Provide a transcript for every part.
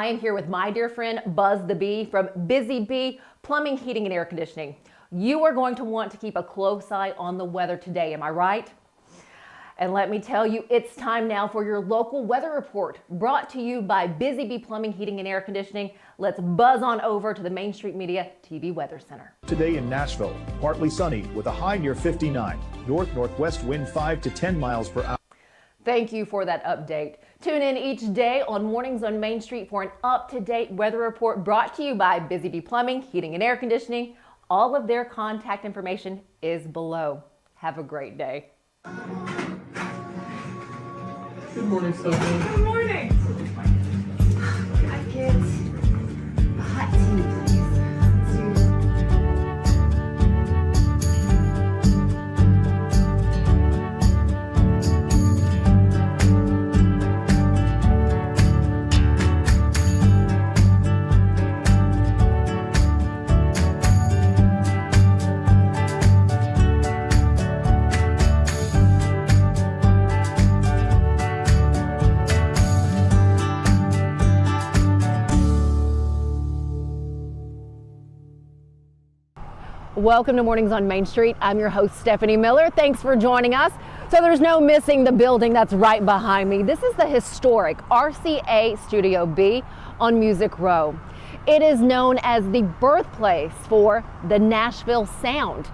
I am here with my dear friend Buzz the Bee from Busy Bee Plumbing, Heating, and Air Conditioning. You are going to want to keep a close eye on the weather today, am I right? And let me tell you, it's time now for your local weather report, brought to you by Busy Bee Plumbing, Heating, and Air Conditioning. Let's buzz on over to the Main Street Media TV Weather Center. Today in Nashville, partly sunny with a high near 59. North-northwest wind 5 to 10 miles per hour. Thank you for that update. Tune in each day on Mornings on Main Street for an up-to-date weather report brought to you by Busy Bee Plumbing, Heating, and Air Conditioning. All of their contact information is below. Have a great day. Good morning, Stephanie. Good morning. I get a hot tea, please. Welcome to Mornings on Main Street. I'm your host, Stefanie Miller. Thanks for joining us. So there's no missing the building that's right behind me. This is the historic RCA Studio B on Music Row. It is known as the birthplace for the Nashville sound.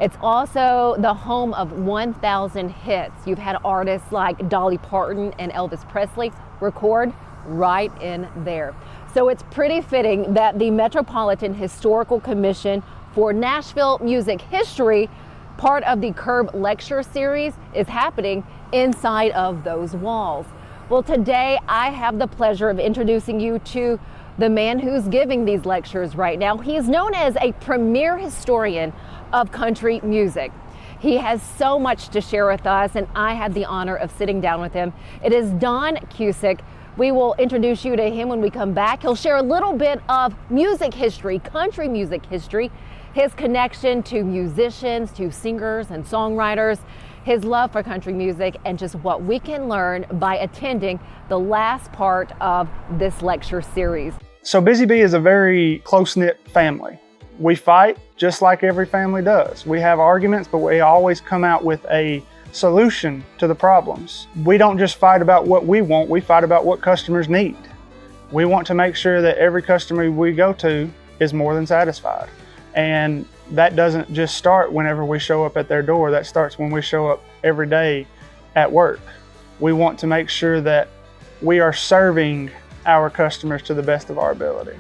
It's also the home of 1,000 hits. You've had artists like Dolly Parton and Elvis Presley record right in there. So it's pretty fitting that the Metropolitan Historical Commission for Nashville Music History, part of the Curb Lecture Series, is happening inside of those walls. Well, today I have the pleasure of introducing you to the man who's giving these lectures right now. He is known as a premier historian of country music. He has so much to share with us, and I had the honor of sitting down with him. It is Don Cusic. We will introduce you to him when we come back. He'll share a little bit of music history, country music history, his connection to musicians, to singers and songwriters, his love for country music, and just what we can learn by attending the last part of this lecture series. So Busy Bee is a very close-knit family. We fight just like every family does. We have arguments, but we always come out with a solution to the problems. We don't just fight about what we want, we fight about what customers need. We want to make sure that every customer we go to is more than satisfied. And that doesn't just start whenever we show up at their door. That starts when we show up every day at work. We want to make sure that we are serving our customers to the best of our ability.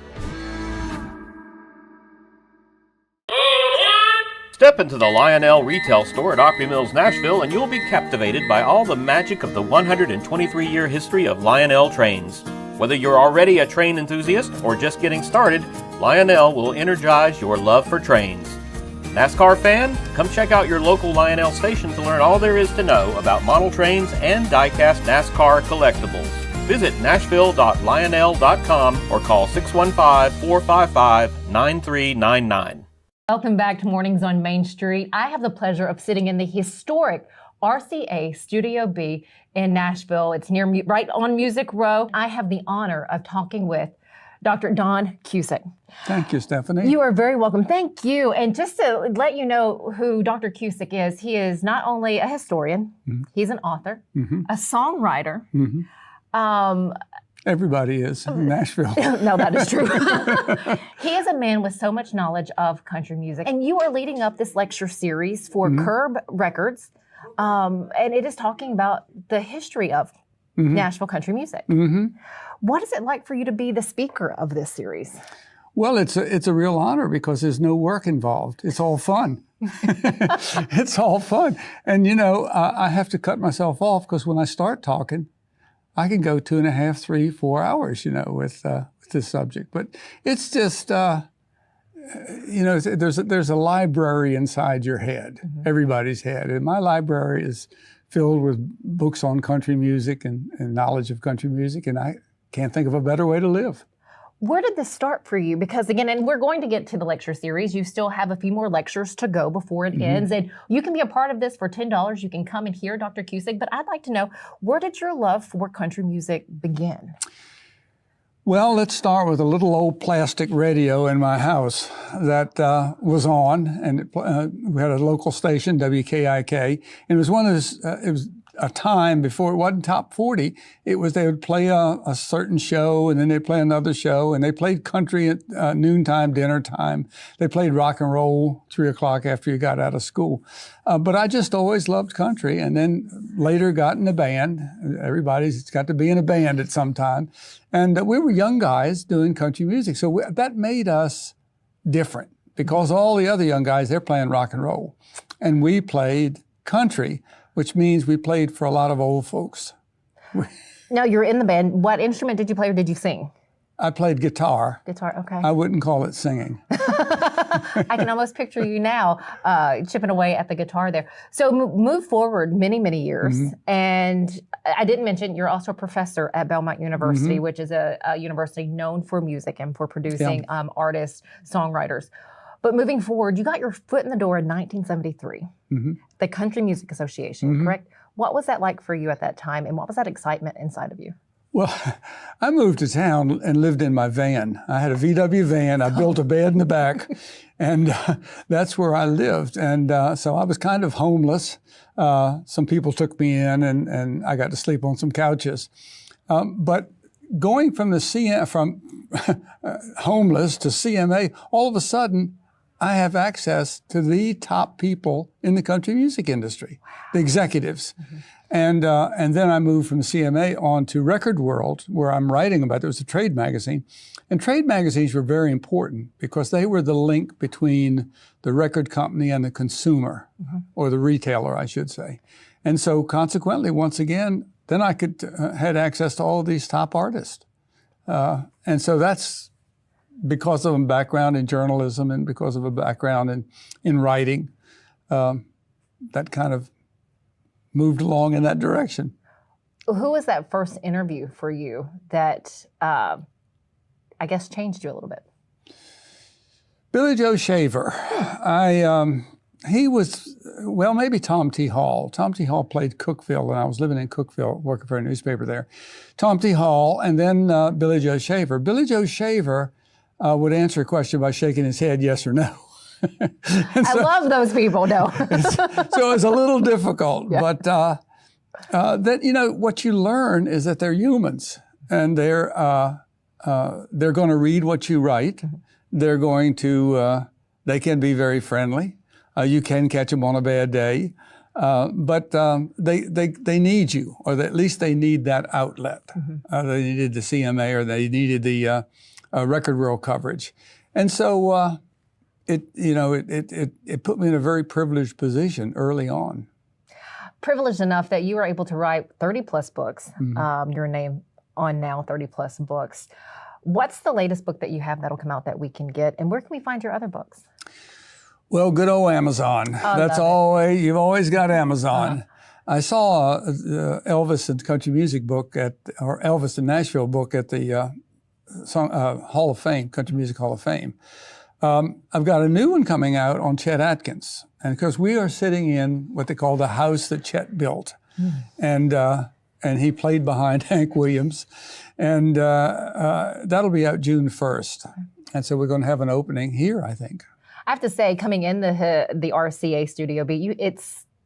Step into the Lionel retail store at Opry Mills, Nashville, and you'll be captivated by all the magic of the 123-year history of Lionel trains. Whether you're already a train enthusiast or just getting started, Lionel will energize your love for trains. NASCAR fan? Come check out your local Lionel station to learn all there is to know about model trains and die-cast NASCAR collectibles. Visit nashville.lionel.com or call 615-455-9399. Welcome back to Mornings on Main Street. I have the pleasure of sitting in the historic RCA Studio B in Nashville. It's near me, right on Music Row. I have the honor of talking with Dr. Don Cusic. Thank you, Stephanie. You are very welcome. Thank you. And just to let you know who Dr. Cusic is, he is not only a historian, he's an author, a songwriter. Everybody is in Nashville. No, that is true. He is a man with so much knowledge of country music. And you are leading up this lecture series for Curb Records. And it is talking about the history of Nashville country music. What is it like for you to be the speaker of this series? Well, it's a real honor because there's no work involved. It's all fun. It's all fun. And you know, I have to cut myself off because when I start talking, I can go 2.5, 3, 4 hours, you know, with this subject. But it's just, you know, there's a library inside your head, everybody's head. And my library is filled with books on country music and knowledge of country music, and I can't think of a better way to live. Where did this start for you? Because again, and we're going to get to the lecture series. You still have a few more lectures to go before it ends. And you can be a part of this for $10. You can come and hear Dr. Cusic. But I'd like to know, where did your love for country music begin? Well, it's a real honor because there's no work involved. It's all fun. Country music? Well, Well, let's start with a little old plastic radio in my house that was on, and we had a local station, WKIK, and it was one of those, it was a time before it wasn't top 40. It was they would play a certain show, and then they'd play another show, and they played country at noontime, dinner time. They played rock and roll 3 o'clock after you got out of school. But I just always loved country, and then later got in a band. Everybody's got to be in a band at some time. And we were young guys doing country music. So that made us different because all the other young guys, they're playing rock and roll. And we played country, which means we played for a lot of old folks. Now, you're in the band. What instrument did you play or did you sing? I played guitar. Guitar, okay. I wouldn't call it singing. I can almost picture you now chipping away at the guitar there. So move forward many, many years. And I didn't mention you're also a professor at Belmont University, which is a university known for music and for producing artists, songwriters. But moving forward, you got your foot in the door in 1973, the Country Music Association, correct? What was that like for you at that time, and what was that excitement inside of you? Well, I moved to town and lived in my van. I had a VW van. I built a bed in the back, and that's where I lived. And so I was kind of homeless. Some people took me in, and I got to sleep on some couches. But going from homeless to CMA, all of a sudden, I have access to the top people in the country music industry, the executives. And then I moved from CMA on to Record World, where I'm writing about it. It was a trade magazine. And trade magazines were very important because they were the link between the record company and the consumer, or the retailer, I should say. And so consequently, once again, then I could had access to all of these top artists. And so that's because of a background in journalism and because of a background in writing, that kind of moved along in that direction. Who was that first interview for you that I guess changed you a little bit? Billy Joe Shaver. He was, well, maybe Tom T. Hall. Tom T. Hall played Cookeville, and I was living in Cookeville, working for a newspaper there. Tom T. Hall, and then Billy Joe Shaver. Billy Joe Shaver would answer a question by shaking his head yes or no. I love those people, no. So it's a little difficult, but that, you know, what you learn is that they're humans, and they're going to read what you write. They're going to, they can be very friendly. You can catch them on a bad day, but they need you, or at least they need that outlet. They needed the CMA, or they needed the Record World coverage, and so it put me in a very privileged position early on. Privileged enough that you were able to write 30 plus books. Your name on now 30 plus books. What's the latest book that you have that'll come out that we can get, and where can we find your other books? Well, good old Amazon. That's always, you've always got Amazon. I saw Elvis and Country Music book or Elvis and Nashville book at the Hall of Fame, Country Music Hall of Fame. I've got a new one coming out on Chet Atkins. And because we are sitting in what they call the house that Chet built. And he played behind Hank Williams. And that'll be out June 1st. And so we're going to have an opening here, I think. I have to say, coming in the RCA Studio B, it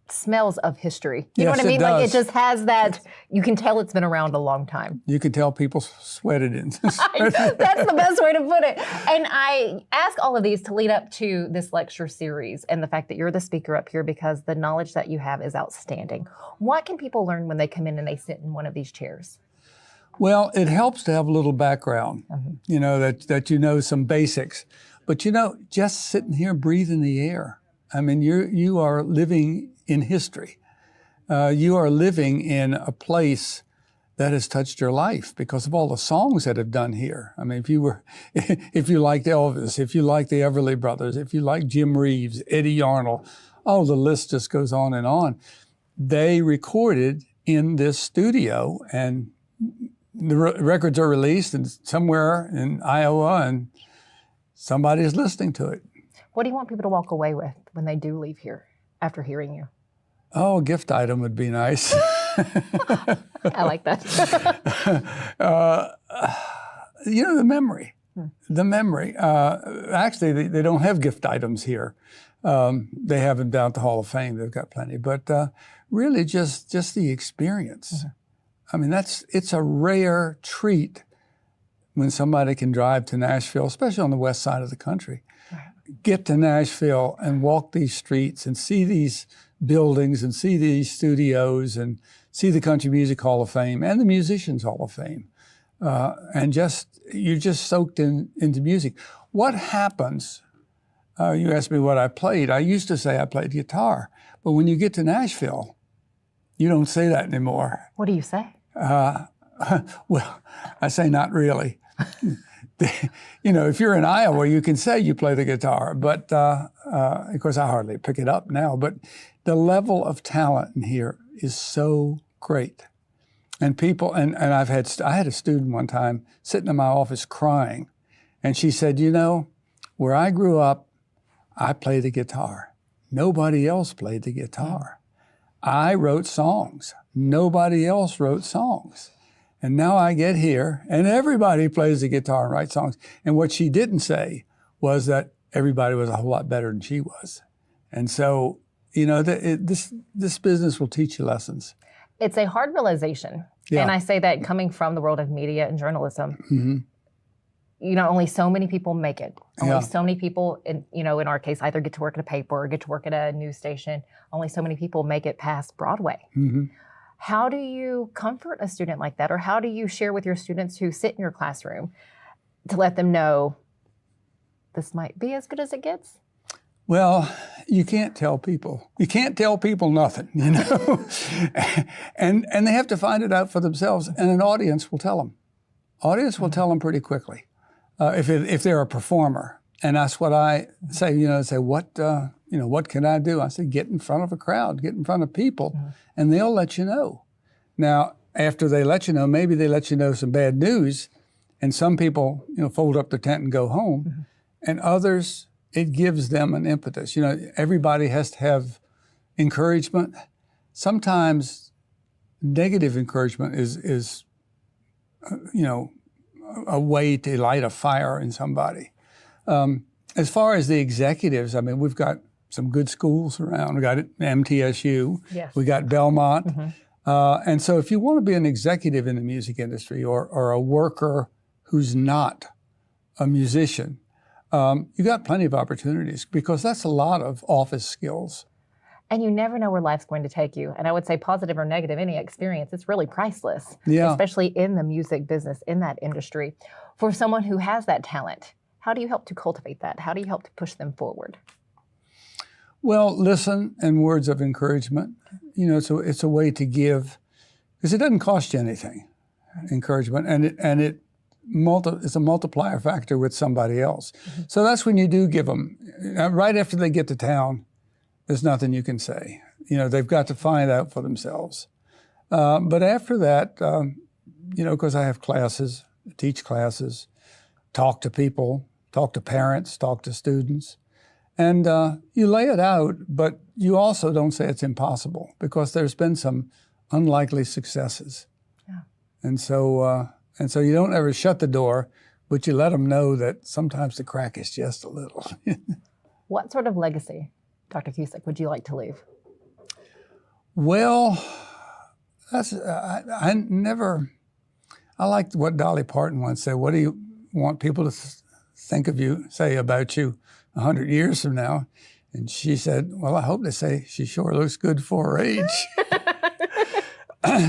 smells of history. You know what I mean? Like, it just has that, you can tell it's been around a long time. You can tell people sweated it. That's the best way to put it. And I ask all of these to lead up to this lecture series and the fact that you're the speaker up here because the knowledge that you have is outstanding. What can people learn when they come in and they sit in one of these chairs? Well, it helps to have a little background, you know, that you know some basics. But you know, just sitting here breathing the air, I mean, you are living in history. You are living in a place that has touched your life because of all the songs that have done here. I mean, if you liked Elvis, if you liked the Everly Brothers, if you liked Jim Reeves, Eddie Arnold, oh, the list just goes on and on. They recorded in this studio, and the records are released and somewhere in Iowa, and somebody's listening to it. What do you want people to walk away with when they do leave here after hearing you? Oh, a gift item would be nice. I like that. You know, the memory. The memory. Actually, they don't have gift items here. They have them down at the Hall of Fame. They've got plenty. But really just the experience. I mean, it's a rare treat when somebody can drive to Nashville, especially on the west side of the country, get to Nashville and walk these streets and see these buildings and see these studios and see the Country Music Hall of Fame and the Musicians Hall of Fame. And you're just soaked into music. What happens, you asked me what I played. I used to say I played guitar, but when you get to Nashville, you don't say that anymore. What do you say? Well, I say not really. You know, if you're in Iowa, you can say you play the guitar, but of course I hardly pick it up now, but the level of talent in here is so great. And people, and I had a student one time sitting in my office crying, and she said, you know, where I grew up, I played the guitar. Nobody else played the guitar. I wrote songs. Nobody else wrote songs. And now I get here, and everybody plays the guitar and writes songs. And what she didn't say was that everybody was a whole lot better than she was. And so, you know, this business will teach you lessons. It's a hard realization. Yeah. And I say that coming from the world of media and journalism. You know, only so many people make it. Only so many people, in our case, either get to work at a paper or get to work at a news station. Only so many people make it past Broadway. How do you comfort a student like that? Or how do you share with your students who sit in your classroom to let them know this might be as good as it gets? Well, you can't tell people. You can't tell people nothing, you know? and they have to find it out for themselves, and an audience will tell them. Audience will tell them pretty quickly if they're a performer. And that's what I say, you know, what can I do? I say, get in front of a crowd, get in front of people, and they'll let you know. Now, after they let you know, maybe they let you know some bad news, and some people, you know, fold up their tent and go home, and others, it gives them an impetus. You know, everybody has to have encouragement. Sometimes negative encouragement is you know, a way to light a fire in somebody. As far as the executives, I mean, we've got some good schools around. We got MTSU, we got Belmont. And so if you want to be an executive in the music industry or a worker who's not a musician, you got plenty of opportunities because that's a lot of office skills. And you never know where life's going to take you. And I would say positive or negative, any experience, it's really priceless, especially in the music business, in that industry. For someone who has that talent, how do you help to cultivate that? How do you help to push them forward? Well, listen and words of encouragement. You know, it's a way to give, because it doesn't cost you anything, encouragement, and it's a multiplier factor with somebody else. So that's when you do give them, right after they get to town, there's nothing you can say. You know, they've got to find out for themselves. But after that, you know, because I have classes, teach classes, talk to people, talk to parents, talk to students. And you lay it out, but you also don't say it's impossible because there's been some unlikely successes. And so you don't ever shut the door, but you let them know that sometimes the crack is just a little. What sort of legacy, Dr. Cusic, would you like to leave? Well, I liked what Dolly Parton once said. What do you want people to think of you, say about you 100 years from now? And she said, well, I hope they say she sure looks good for her age.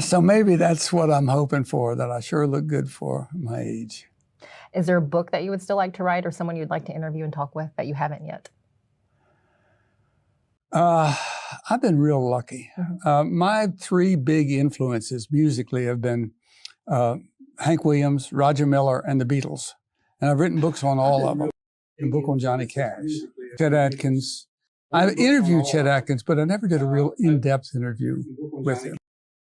So maybe that's what I'm hoping for, that I sure look good for my age. Is there a book that you would still like to write or someone you'd like to interview and talk with that you haven't yet? I've been real lucky. My three big influences musically have been Hank Williams, Roger Miller, and the Beatles. And I've written books on all of them. A book on Johnny Cash, Chet Atkins. I interviewed Chet Atkins, but I never did a real in-depth interview with him.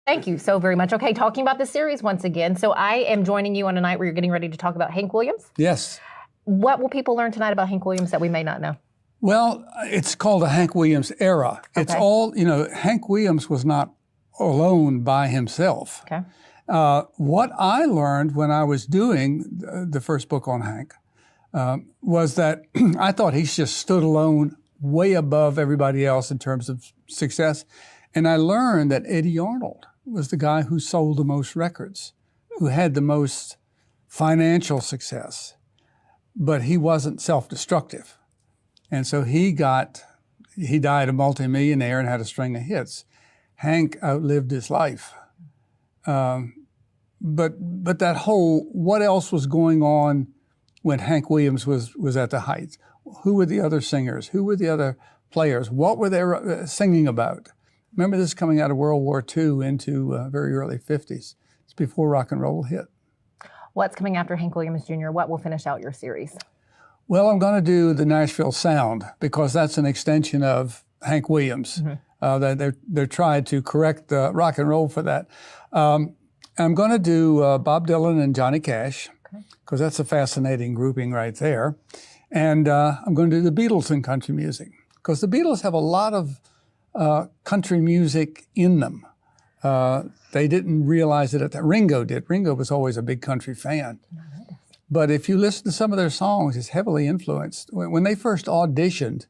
Thank you so very much. Okay, talking about the series once again. So I am joining you on a night where you're getting ready to talk about Hank Williams. Yes. What will people learn tonight about Hank Williams that we may not know? Well, it's called a Hank Williams era. It's all, you know, Hank Williams was not alone by himself. Okay. What I learned when I was doing the first book on Hank was that I thought he just stood alone, way above everybody else in terms of success. And I learned that Eddie Arnold was the guy who sold the most records, who had the most financial success, but he wasn't self-destructive. And so he died a multimillionaire and had a string of hits. Hank outlived his life. But that whole, what else was going on when Hank Williams was at the height? Who were the other singers? Who were the other players? What were they singing about? Remember, this is coming out of World War II into very early 50s. It's before rock and roll hit. What's coming after Hank Williams Jr.? What will finish out your series? Well, I'm going to do the Nashville Sound because that's an extension of Hank Williams. They're trying to correct the rock and roll for that. I'm going to do Bob Dylan and Johnny Cash because that's a fascinating grouping right there. And I'm going to do the Beatles in country music because the Beatles have a lot of country music in them. They didn't realize it at that. Ringo did. Ringo was always a big country fan. But if you listen to some of their songs, it's heavily influenced. When they first auditioned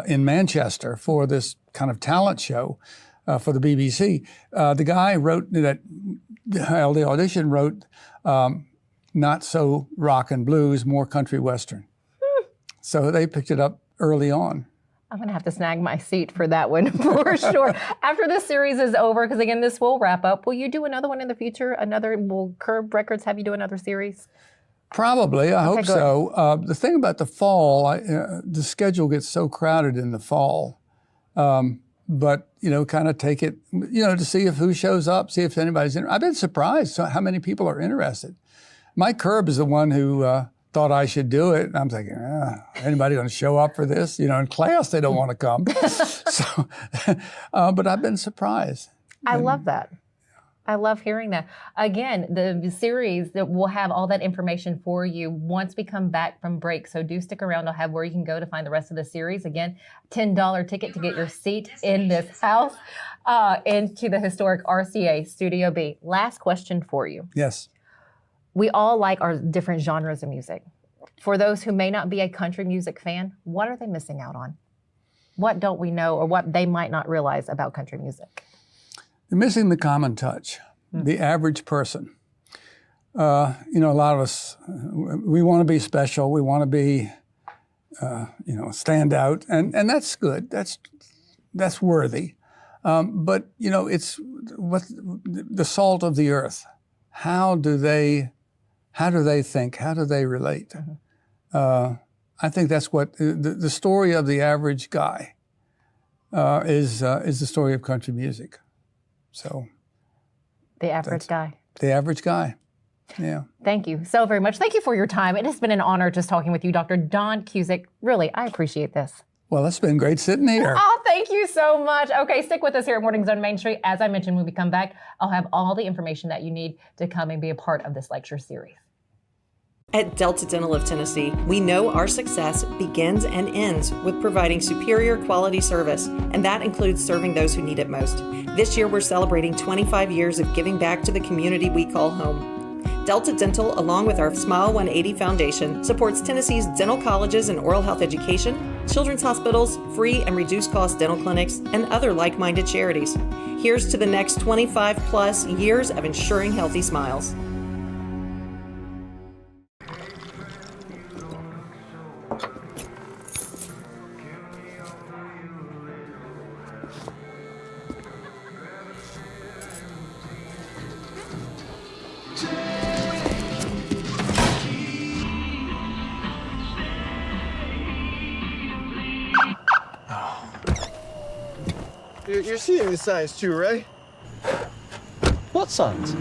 in Manchester for this kind of talent show for the BBC, the guy wrote that, the audition wrote, not so rock and blues, more country western. So they picked it up early on. I'm going to have to snag my seat for that one for sure. After this series is over, because again, this will wrap up, will you do another one in the future? Will Curb Records have you do another series? Probably, I hope good. so. The thing about the fall, the schedule gets so crowded in the fall. But, kind of take it, to see if who shows up, see if anybody's interested. I've been surprised how many people are interested. Mike Curb is the one who thought I should do it. And I'm thinking, anybody going to show up for this? In class, they don't want to come. So, but I've been surprised. I love that. I love hearing that. Again, the series that will have all that information for you once we come back from break. So do stick around. I'll have where you can go to find the rest of the series. Again, $10 ticket to get your seat in this house into the historic RCA Studio B. Last question for you. Yes. We all like our different genres of music. For those who may not be a country music fan, what are they missing out on? What don't we know or what they might not realize about country music? They're missing the common touch, the average person. A lot of us, we want to be special. We want to be, stand out. And that's good. That's worthy. But, it's what the salt of the earth. How do they think? How do they relate? I think that's what the story of the average guy is the story of country music. So, the average guy. The average guy, yeah. Thank you so very much. Thank you for your time. It has been an honor just talking with you, Dr. Don Cusic. Really, I appreciate this. Well, it's been great sitting here. Oh, thank you so much. Okay, stick with us here at Mornings on Main Street. As I mentioned, when we come back, I'll have all the information that you need to come and be a part of this lecture series. At Delta Dental of Tennessee, we know our success begins and ends with providing superior quality service, and that includes serving those who need it most. This year, we're celebrating 25 years of giving back to the community we call home. Delta Dental, along with our Smile 180 Foundation, supports Tennessee's dental colleges and oral health education, children's hospitals, free and reduced cost dental clinics, and other like-minded charities. Here's to the next 25 plus years of ensuring healthy smiles. You're seeing the signs too, right? What signs?